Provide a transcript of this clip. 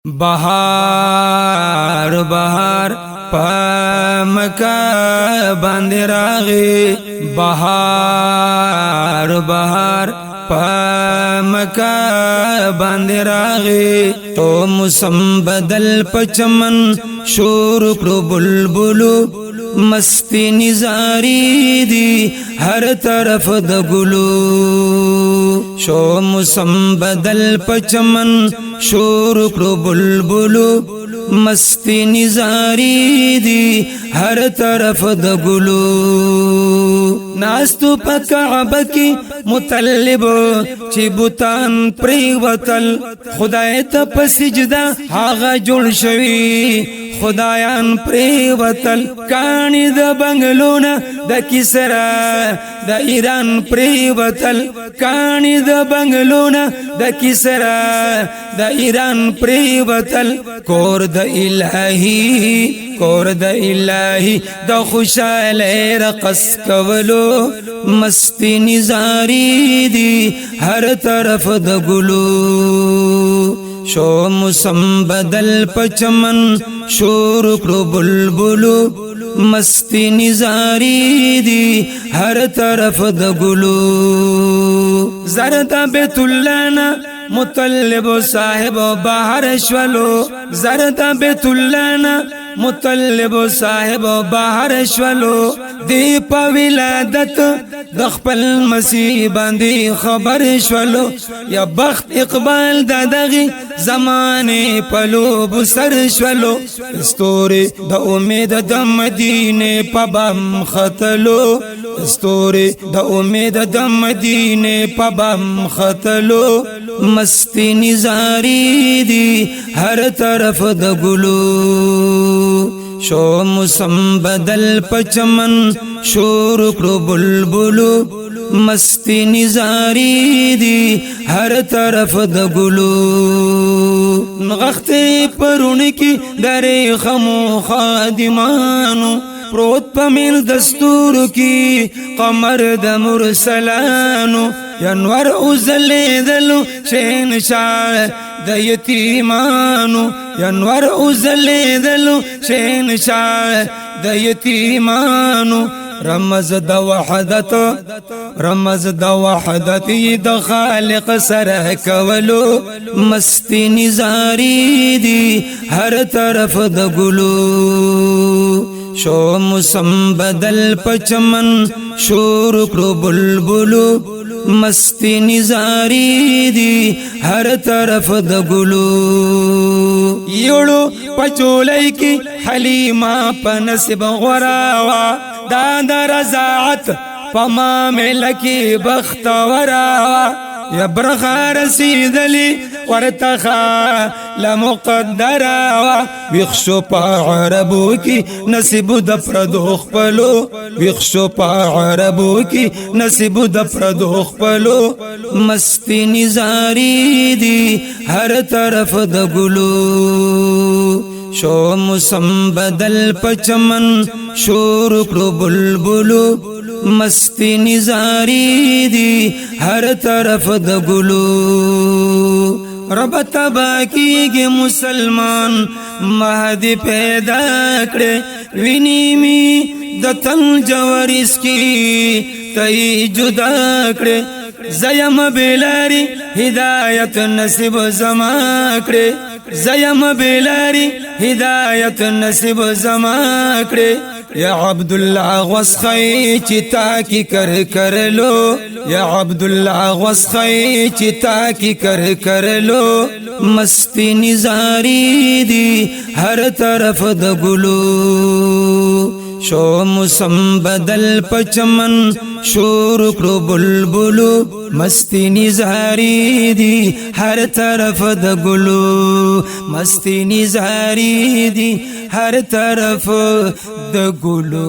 بهار بهار په مکه باندې راغی بهار بهار په مکه باندې راغی تو موسم بدل پچمن شور کړو بلبلو مستی نزاری دی ہر طرف د گلو شو موسم بدل پچمن شور کړو بلبلو مستی نزاری دی ہر طرف د گلو ناستو پا کعبہ کی مطلب چی بوتان پریوتل خدای تا پا سجدہ آغا جوڑ شوی خدایان پریوتل کانی دا بنگلونا دا کسرا دا ایران پریوتل کانی دا بنگلونا دا کسرا دا ایران پریوتل کور دا الہی کور دا الہی دا خوشحال رقص کولو مستی نزاری دی ہر طرف دا گلو شو موسم بدل پچمن شور کړو بلبلو مستی نزاری دی ہر طرف د گلو زرد بیت اللہ نا مطلب صاحب باہر شولو زرد بیت اللہ نا مطلب صاحب باہر شولو دی پا ولادت دخپل مسیح باندی خبر شولو یا بخت اقبال دادغی زمانے پلو بسر شولو استوری دا امید دا مدینے پا بام خطلو استوری دا امید دا مدینے پا بام خطلو مستی نزاری دی ہر طرف دا گلو شو موسم بدل پچمن شور کړو بلبلو مستی نزاری دی ہر طرف د گلو نغختی پرون کی در خمو خادمانو پروت پمین دستور کی قمر د مرسلانو ینور ازلیدلو شینشار د یتیمانو ینور ازلیدلو شینشار د یتیمانو رمز د وحدت رمز د وحدت د خالق سره کولو مستی نزاری دی ہر طرف د گلو شو موسم بدل پچمن شور کړو بلبلو مستی نزاری دی ہر طرف د گلو یوڑو پچولی کی حلیمہ پنسب غراوا دادا رضاعت پما ملکی بخت وراوا یا برخا رسیدلی ورتخا لمقدراوا ویخشو پا عربو کی نصیب دفردوخ پلو ویخشو پا عربو کی نصیب دفردوخ پلو مستی نزاری دی ہر طرف د گلو شو موسم بدل پچمن شور کړو بلبلو مستی نزاری دی ہر طرف د گلو رب تبا کیږي مسلمان مهدی پیدا کړي ویني می د تن جوارس کی تئی جدا کړي زیم بلاری ہدایت نصیب زما کړي زیم بلاری ہدایت نصیب زما کړي یا عبداللہ غسخی چتا کی کر لو یا عبداللہ غسخی چتا کی کر لو مستی نزاری دی ہر طرف د گلو شو موسم بدل پچمن شور کړو بلبلو مستی نزاری دی ہر طرف د گلو مستی نزاری دی ہر طرف د گلو